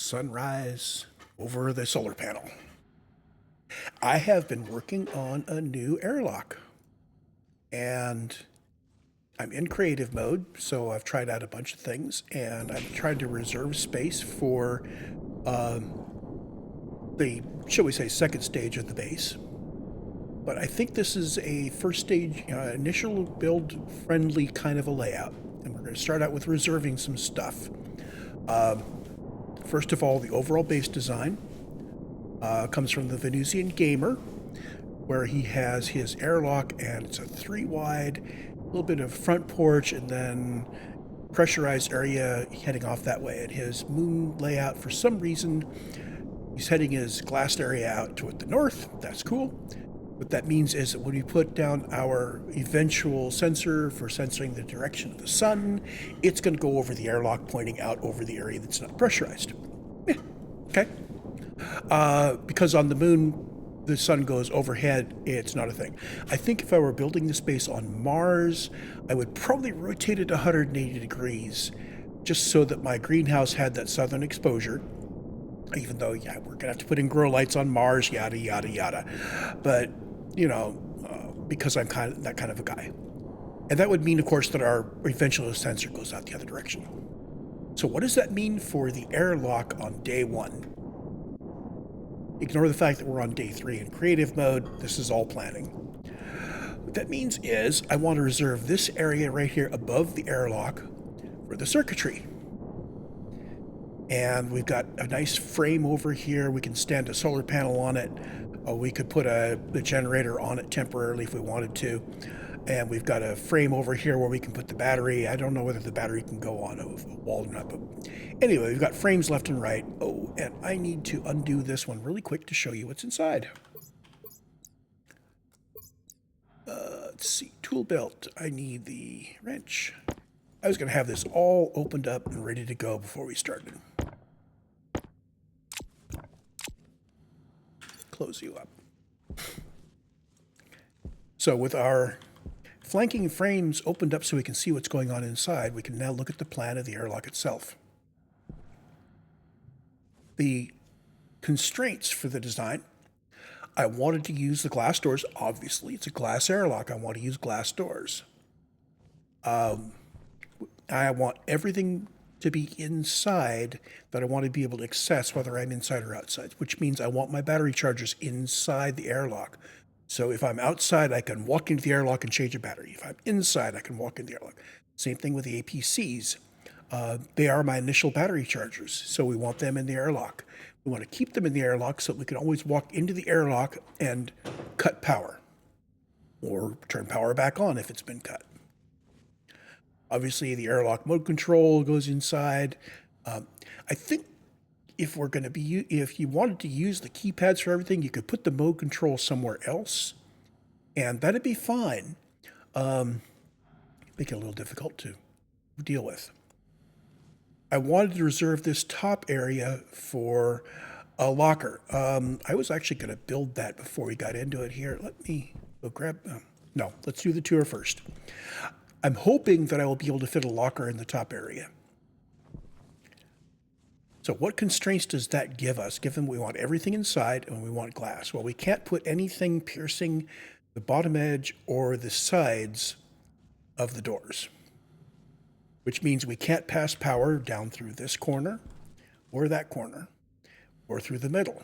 sunrise over the solar panel. I have been working on a new airlock, and I'm in creative mode, so I've tried out a bunch of things, and I'm trying to reserve space for the, shall we say, second stage of the base. But I think this is a first stage, initial build friendly kind of a layout, and we're going to start out with reserving some stuff. First of all, the overall base design comes from the Venusian Gamer, where he has his airlock, and it's a 3 wide, a little bit of front porch, and then pressurized area heading off that way. And his moon layout, for some reason, he's heading his glassed area out toward the north. That's cool. What that means is that when we put down our eventual sensor for sensing the direction of the sun, it's going to go over the airlock, pointing out over the area that's not pressurized. Yeah. Okay. Because on the moon, the sun goes overhead, it's not a thing. I think if I were building this base on Mars, I would probably rotate it 180 degrees, just so that my greenhouse had that southern exposure. Even though, yeah, we're going to have to put in grow lights on Mars, yada, yada, yada. But, you know, because I'm that kind of a guy. And that would mean, of course, that our eventual sensor goes out the other direction. So what does that mean for the airlock on day 1? Ignore the fact that we're on day 3 in creative mode. This is all planning. What that means is I want to reserve this area right here above the airlock for the circuitry. And we've got a nice frame over here. We can stand a solar panel on it. We could put a generator on it temporarily if we wanted to. And we've got a frame over here where we can put the battery. I don't know whether the battery can go on a wall or not. But anyway, we've got frames left and right. Oh, and I need to undo this one really quick to show you what's inside. Let's see, tool belt. I need the wrench. I was going to have this all opened up and ready to go before we started. Close you up. So with our flanking frames opened up so we can see what's going on inside, we can now look at the plan of the airlock itself. The constraints for the design, I wanted to use the glass doors. Obviously, it's a glass airlock. I want to use glass doors. I want everything to be inside that I want to be able to access whether I'm inside or outside, which means I want my battery chargers inside the airlock. So if I'm outside, I can walk into the airlock and change a battery. If I'm inside, I can walk in the airlock. Same thing with the APCs. They are my initial battery chargers, so we want them in the airlock. We want to keep them in the airlock so that we can always walk into the airlock and cut power or turn power back on if it's been cut. Obviously, the airlock mode control goes inside. I think if we're going to be, if you wanted to use the keypads for everything, you could put the mode control somewhere else, and that'd be fine. Make it a little difficult to deal with. I wanted to reserve this top area for a locker. I was actually going to build that before we got into it here. Let me go grab, no, let's do the tour first. I'm hoping that I will be able to fit a locker in the top area. So what constraints does that give us, given we want everything inside and we want glass? Well, we can't put anything piercing the bottom edge or the sides of the doors, which means we can't pass power down through this corner or that corner or through the middle.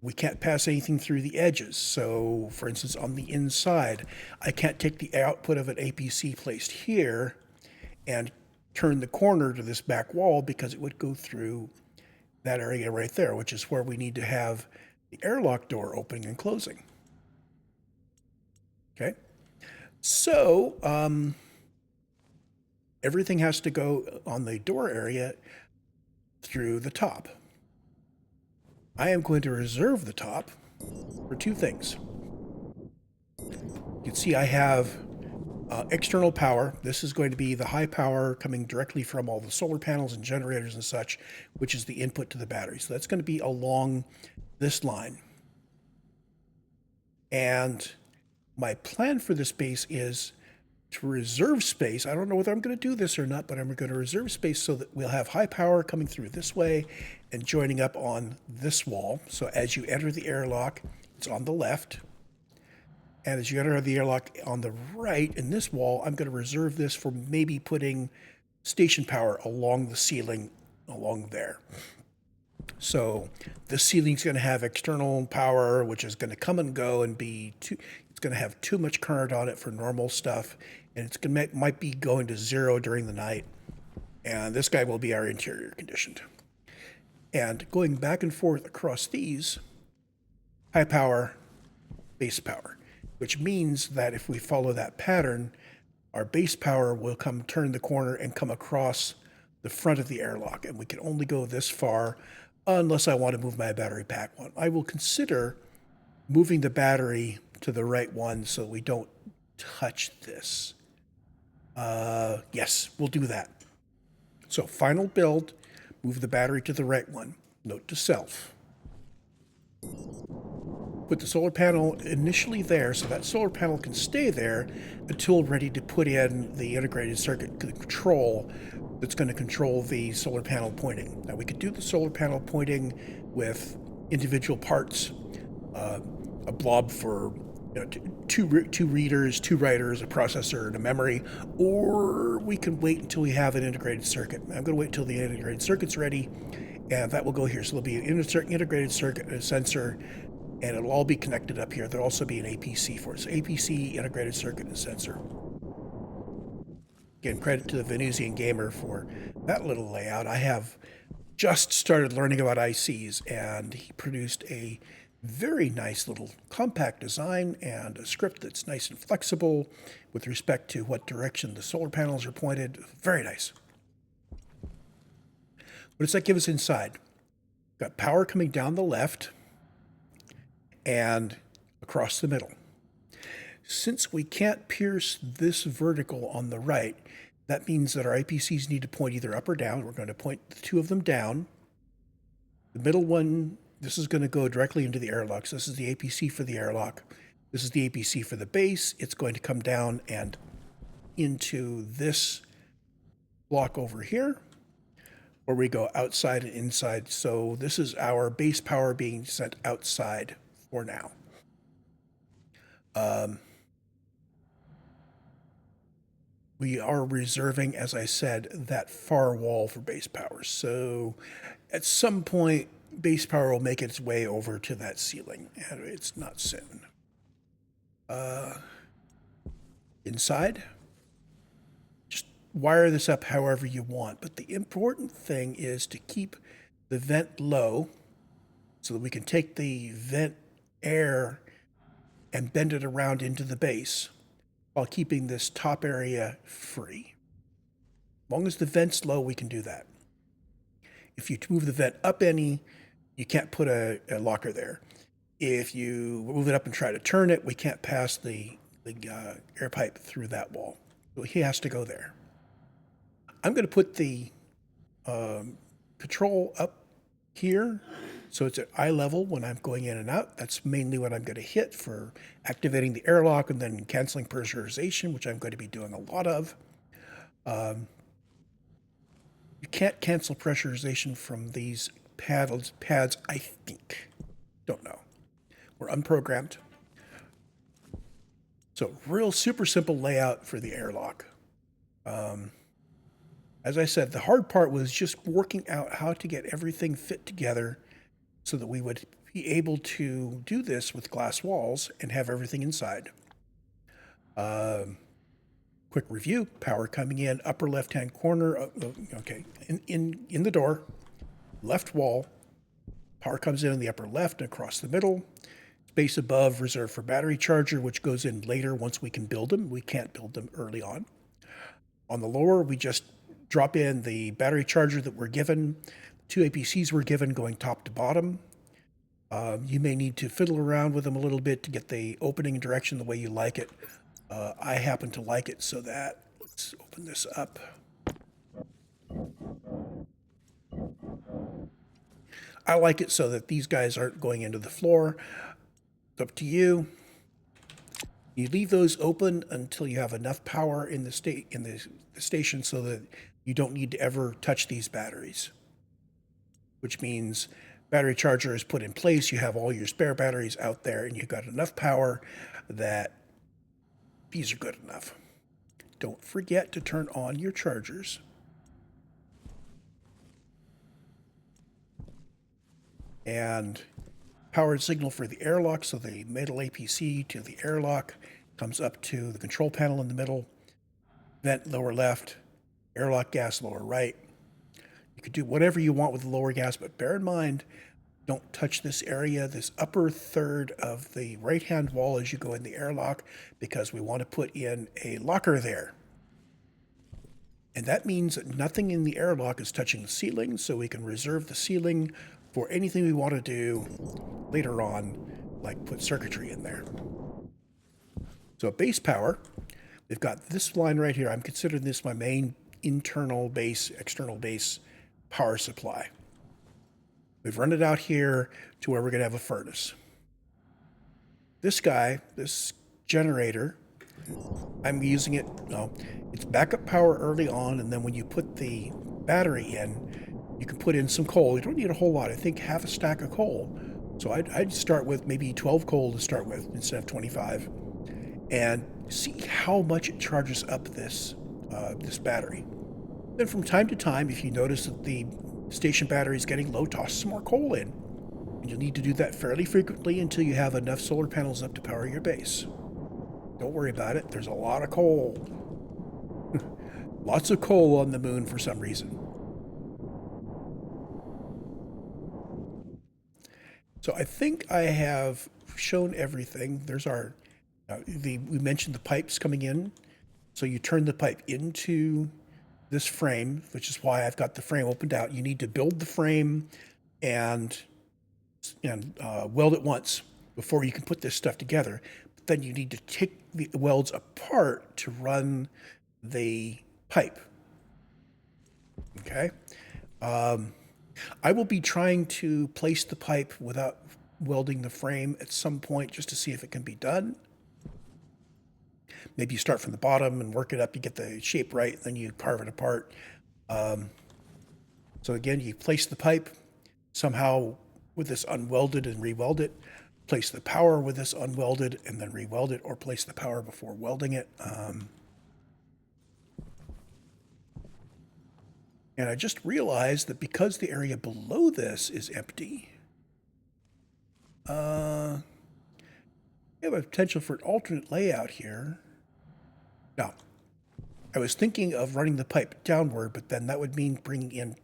We can't pass anything through the edges. So, for instance, on the inside, I can't take the output of an APC placed here and turn the corner to this back wall because it would go through that area right there, which is where we need to have the airlock door opening and closing. Okay? So, everything has to go on the door area through the top. I am going to reserve the top for 2 things. You can see I have external power. This is going to be the high power coming directly from all the solar panels and generators and such, which is the input to the battery. So that's going to be along this line. And my plan for this base is to reserve space. I don't know whether I'm going to do this or not, but I'm going to reserve space so that we'll have high power coming through this way and joining up on this wall. So as you enter the airlock, it's on the left. And as you enter the airlock on the right in this wall, I'm going to reserve this for maybe putting station power along the ceiling along there. So the ceiling's going to have external power, which is going to come and go and it's going to have too much current on it for normal stuff. And it's going to might be going to 0 during the night. And this guy will be our interior conditioned. And going back and forth across these, high power, base power, which means that if we follow that pattern, our base power will come turn the corner and come across the front of the airlock. And we can only go this far unless I want to move my battery pack one. I will consider moving the battery to the right one so we don't touch this. Yes, we'll do that. So final build, move the battery to the right one. Note to self. Put the solar panel initially there so that solar panel can stay there until ready to put in the integrated circuit control that's going to control the solar panel pointing. Now we could do the solar panel pointing with individual parts, a blob for two readers, 2 writers, a processor, and a memory, or we can wait until we have an integrated circuit. I'm going to wait until the integrated circuit's ready, and that will go here. So there'll be an integrated circuit and a sensor, and it'll all be connected up here. There'll also be an APC for it. So APC, integrated circuit, and sensor. Again, credit to the Venusian Gamer for that little layout. I have just started learning about ICs, and he produced a very nice little compact design and a script that's nice and flexible with respect to what direction the solar panels are pointed. Very nice. What does that give us inside? Got power coming down the left and across the middle. Since we can't pierce this vertical on the right, that means that our APCs need to point either up or down. We're going to point the 2 of them down. The middle one, this is going to go directly into the airlock. So this is the APC for the airlock. This is the APC for the base. It's going to come down and into this block over here, where we go outside and inside. So this is our base power being sent outside for now. We are reserving, as I said, that far wall for base power. So at some point, base power will make its way over to that ceiling, and it's not sin. Inside, just wire this up however you want. But the important thing is to keep the vent low so that we can take the vent air and bend it around into the base while keeping this top area free. As long as the vent's low, we can do that. If you move the vent up any, you can't put a locker there. If you move it up and try to turn it, we can't pass the air pipe through that wall. So he has to go there. I'm going to put the control up here so it's at eye level when I'm going in and out. That's mainly what I'm going to hit for activating the airlock and then canceling pressurization, which I'm going to be doing a lot of. You can't cancel pressurization from these pads, I think. Don't know. We're unprogrammed. So real super simple layout for the airlock. As I said, the hard part was just working out how to get everything fit together so that we would be able to do this with glass walls and have everything inside. Quick review, power coming in, upper left-hand corner, okay, in the door, left wall, power comes in the upper left and across the middle, space above reserved for battery charger, which goes in later once we can build them. We can't build them early on. On the lower, we just drop in the battery charger that we're given, 2 APCs were given going top to bottom. You may need to fiddle around with them a little bit to get the opening direction the way you like it. I happen to like it so that, let's open this up. I like it so that these guys aren't going into the floor. It's up to you. You leave those open until you have enough power in the station so that you don't need to ever touch these batteries. which means battery charger is put in place. You have all your spare batteries out there, and you've got enough power that these are good enough. Don't forget to turn on your chargers. And powered signal for the airlock, so the metal APC to the airlock comes up to the control panel in the middle, vent lower left, airlock gas lower right. You could do whatever you want with the lower gas, but bear in mind, don't touch this area, this upper third of the right-hand wall as you go in the airlock, because we want to put in a locker there. And that means that nothing in the airlock is touching the ceiling, so we can reserve the ceiling for anything we want to do later on, like put circuitry in there. So base power, we've got this line right here. I'm considering this my main internal base, external base power supply. We've run it out here to where we're going to have a furnace. This guy, this generator, I'm using it, it's backup power early on, and then when you put the battery in, you can put in some coal. You don't need a whole lot. I think half a stack of coal. So I'd start with maybe 12 coal to start with instead of 25, and see how much it charges up this battery. Then from time to time, if you notice that the station battery is getting low, toss some more coal in. And you'll need to do that fairly frequently until you have enough solar panels up to power your base. Don't worry about it. There's a lot of coal. Lots of coal on the moon for some reason. So I think I have shown everything. There's our, we mentioned the pipes coming in. So you turn the pipe into this frame, which is why I've got the frame opened out. You need to build the frame and weld it once before you can put this stuff together. But then you need to take the welds apart to run the pipe. Okay. I will be trying to place the pipe without welding the frame at some point just to see if it can be done. Maybe you start from the bottom and work it up, you get the shape right, then you carve it apart. So again, you place the pipe somehow with this unwelded and re-weld it, place the power with this unwelded and then re-weld it, or place the power before welding it. And I just realized that because the area below this is empty, we have a potential for an alternate layout here. Now, I was thinking of running the pipe downward, but then that would mean bringing in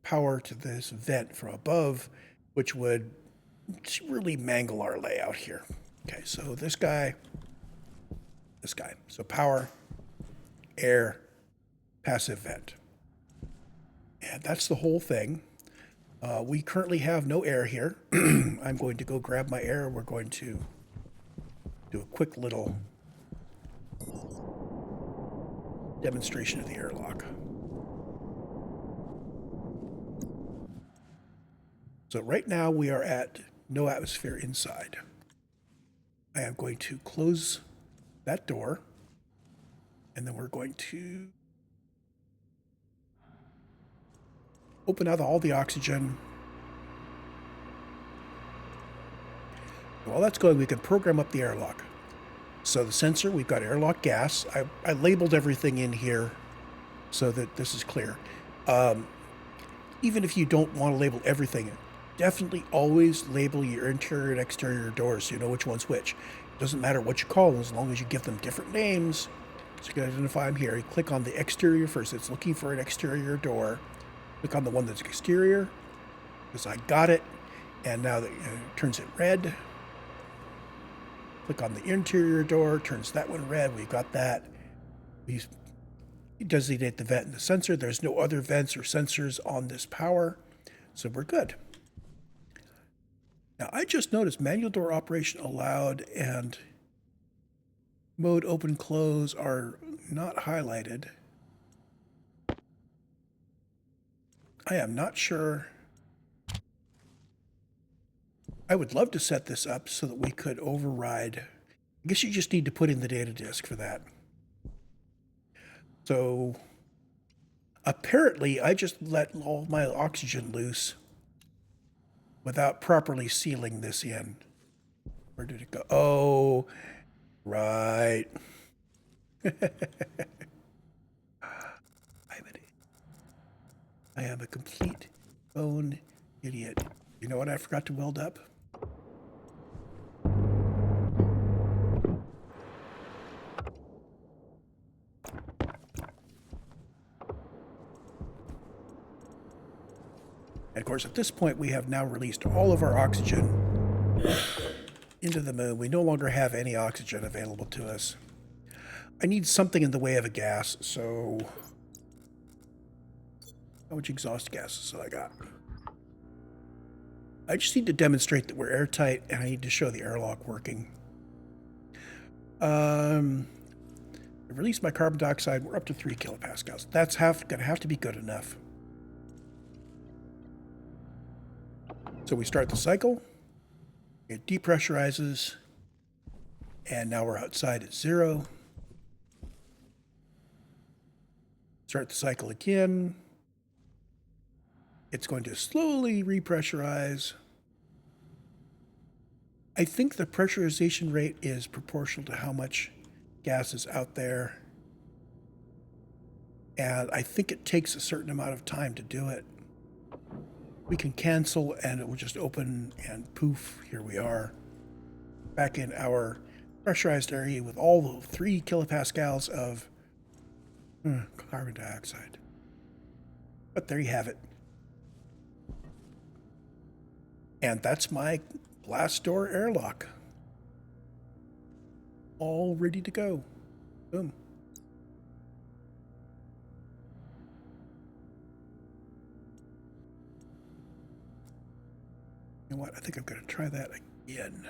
power to this vent from above, which would really mangle our layout here. Okay, so this guy. So power, air, passive vent. And that's the whole thing. We currently have no air here. I'm going to go grab my air. We're going to do a quick little demonstration of the airlock. So right now we are at no atmosphere inside. I am going to close that door, and then we're going to open out all the oxygen. While that's going, we can program up the airlock. So the sensor, we've got airlock gas. I labeled everything in here so that this is clear. Even if you don't want to label everything, definitely always label your interior and exterior doors so you know which one's which. It doesn't matter what you call them as long as you give them different names so you can identify them here. You click on the exterior first. It's looking for an exterior door. Click on the one that's exterior, because I got it, and now that turns it red. Click on the interior door, turns that one red. We've got that. We designate the vent and the sensor. There's no other vents or sensors on this power, so we're good. Now, I just noticed manual door operation allowed and mode open close are not highlighted. I am not sure. I would love to set this up so that we could override. I guess you just need to put in the data disk for that. So apparently I just let all my oxygen loose without properly sealing this in. Where did it go? Oh, right. I am a complete bone idiot. You know what I forgot to weld up? And of course, at this point, we have now released all of our oxygen into the moon. We no longer have any oxygen available to us. I need something in the way of a gas, so how much exhaust gases have I got? I just need to demonstrate that we're airtight, and I need to show the airlock working. I've released my carbon dioxide. We're up to 3 kilopascals. That's going to have to be good enough. So we start the cycle. It depressurizes, and now we're outside at 0. Start the cycle again. It's going to slowly repressurize. I think the pressurization rate is proportional to how much gas is out there. And I think it takes a certain amount of time to do it. We can cancel and it will just open and poof, here we are. Back in our pressurized area with all the 3 kilopascals of carbon dioxide. But there you have it. And that's my glass door airlock. All ready to go. Boom. You know what? I think I'm going to try that again.